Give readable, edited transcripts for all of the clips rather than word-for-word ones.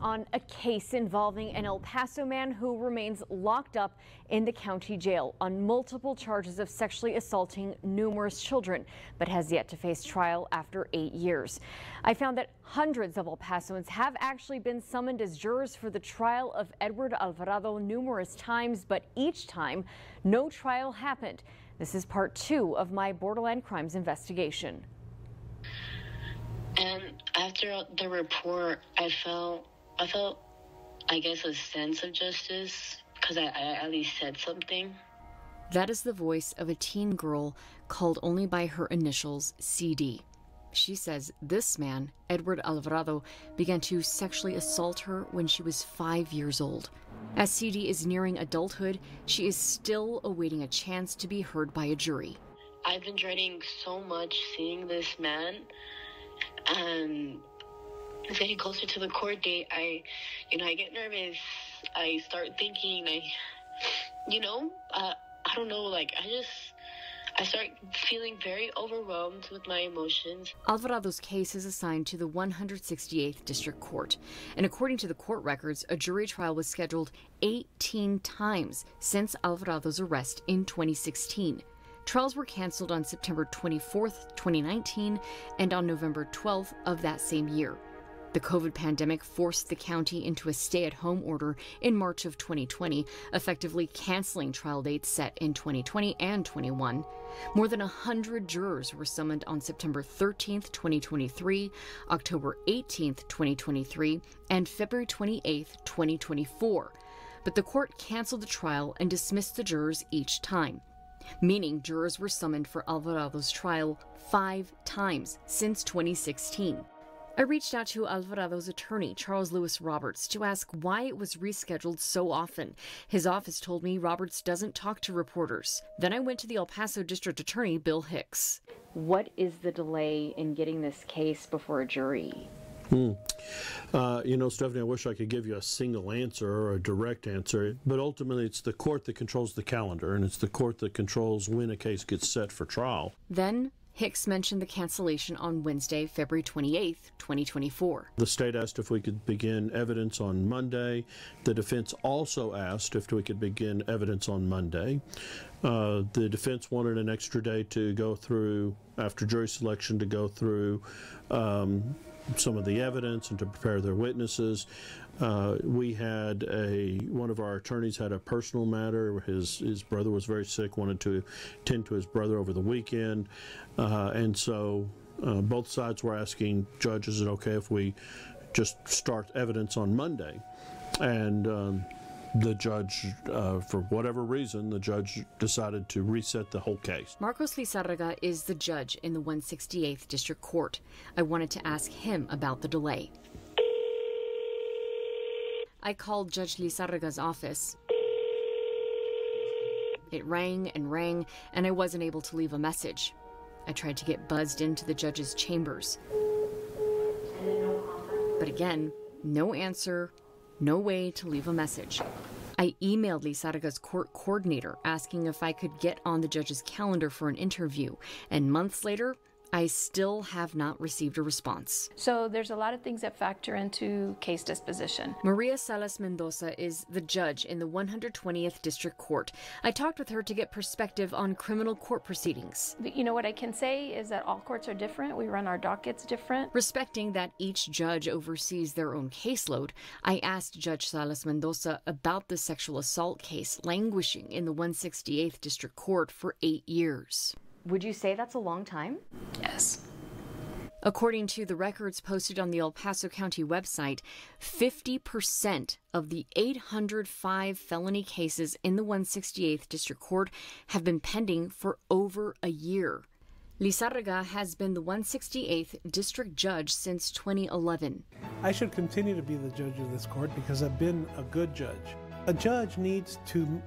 on a case involving an El Paso man who remains locked up in the county jail on multiple charges of sexually assaulting numerous children, but has yet to face trial after 8 years. I found that hundreds of El Pasoans have actually been summoned as jurors for the trial of Edward Alvarado numerous times, but each time no trial happened. This is part 2 of my Borderland crimes investigation. And after the report, I felt, I guess, a sense of justice because I at least said something. That is the voice of a teen girl called only by her initials, CD. She says this man, Edward Alvarado, began to sexually assault her when she was 5 years old. As CD is nearing adulthood, she is still awaiting a chance to be heard by a jury. I've been dreading so much seeing this man. And getting closer to the court date, I get nervous. I start thinking, I don't know, I start feeling very overwhelmed with my emotions. Alvarado's case is assigned to the 168th District Court, and according to the court records, a jury trial was scheduled 18 times since Alvarado's arrest in 2016. Trials were canceled on September 24th, 2019, and on November 12th of that same year. The COVID pandemic forced the county into a stay-at-home order in March of 2020, effectively canceling trial dates set in 2020 and 21. More than 100 jurors were summoned on September 13th, 2023, October 18th, 2023, and February 28th, 2024. But the court canceled the trial and dismissed the jurors each time, meaning jurors were summoned for Alvarado's trial 5 times since 2016. I reached out to Alvarado's attorney, Charles Lewis Roberts, to ask why it was rescheduled so often. His office told me Roberts doesn't talk to reporters. Then I went to the El Paso District Attorney, Bill Hicks. What is the delay in getting this case before a jury? Stephanie, I wish I could give you a single answer or a direct answer, but ultimately it's the court that controls the calendar, and it's the court that controls when a case gets set for trial. Then Hicks mentioned the cancellation on Wednesday, February 28th, 2024. The state asked if we could begin evidence on Monday. The defense also asked if we could begin evidence on Monday. The defense wanted an extra day to go through, after jury selection, to go through some of the evidence and to prepare their witnesses. We had one of our attorneys had a personal matter. His brother was very sick, wanted to tend to his brother over the weekend. And so both sides were asking, Judge, is it okay if we just start evidence on Monday? And the judge, for whatever reason, the judge decided to reset the whole case. Marcos Lizarraga is the judge in the 168th District Court. I wanted to ask him about the delay. I called Judge Lizarraga's office. It rang, and I wasn't able to leave a message. I tried to get buzzed into the judge's chambers. But again, no answer, no way to leave a message. I emailed Lizarraga's court coordinator asking if I could get on the judge's calendar for an interview, and months later, I still have not received a response. So there's a lot of things that factor into case disposition. Maria Salas Mendoza is the judge in the 120th District Court. I talked with her to get perspective on criminal court proceedings. You know what I can say is that all courts are different. We run our dockets different. Respecting that each judge oversees their own caseload, I asked Judge Salas Mendoza about the sexual assault case languishing in the 168th District Court for 8 years. Would you say that's a long time? Yes. According to the records posted on the El Paso County website, 50% of the 805 felony cases in the 168th District Court have been pending for over a year. Lizarraga has been the 168th District Judge since 2011. I should continue to be the judge of this court because I've been a good judge. A judge needs to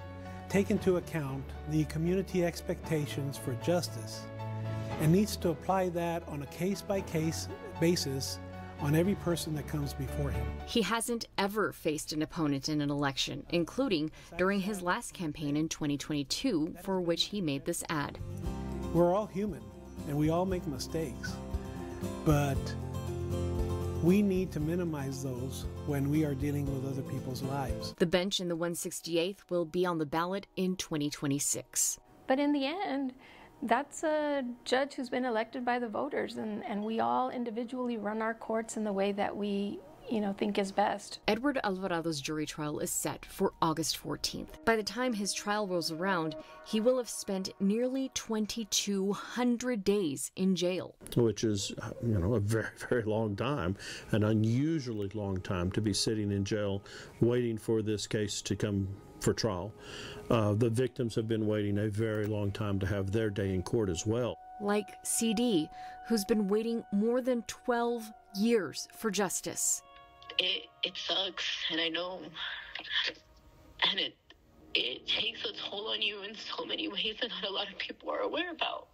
take into account the community expectations for justice and needs to apply that on a case-by-case basis on every person that comes before him. He hasn't ever faced an opponent in an election, including during his last campaign in 2022, for which he made this ad. We're all human and we all make mistakes, but We need to minimize those when we are dealing with other people's lives. The bench in the 168th will be on the ballot in 2026. But in the end, that's a judge who's been elected by the voters, and we all individually run our courts in the way that we think is best. Edward Alvarado's jury trial is set for August 14th. By the time his trial rolls around, he will have spent nearly 2,200 days in jail. Which is, a very, very long time, an unusually long time to be sitting in jail waiting for this case to come for trial. The victims have been waiting a very long time to have their day in court as well. Like CD, who's been waiting more than 12 years for justice. It sucks, and I know, and it takes a toll on you in so many ways that not a lot of people are aware about.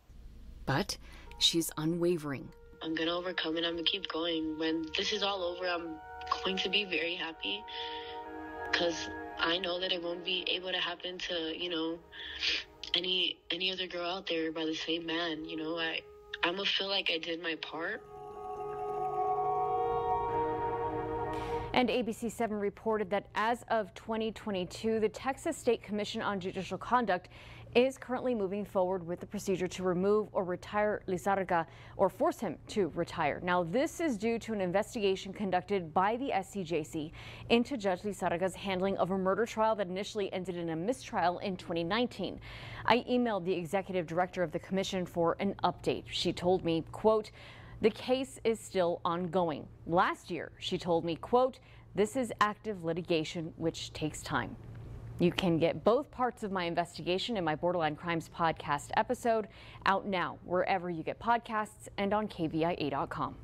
But she's unwavering. I'm gonna overcome it. I'm gonna keep going. When this is all over, I'm going to be very happy, because I know that it won't be able to happen to, any other girl out there by the same man. I'm gonna feel like I did my part. And ABC7 reported that as of 2022, the Texas State Commission on Judicial Conduct is currently moving forward with the procedure to remove or retire Lizarraga, or force him to retire. Now, this is due to an investigation conducted by the SCJC into Judge Lizarraga's handling of a murder trial that initially ended in a mistrial in 2019. I emailed the executive director of the commission for an update. She told me, quote, "The case is still ongoing. Last year, she told me, quote, this is active litigation, which takes time." You can get both parts of my investigation in my Borderland Crimes podcast episode, out now wherever you get podcasts and on KVIA.com.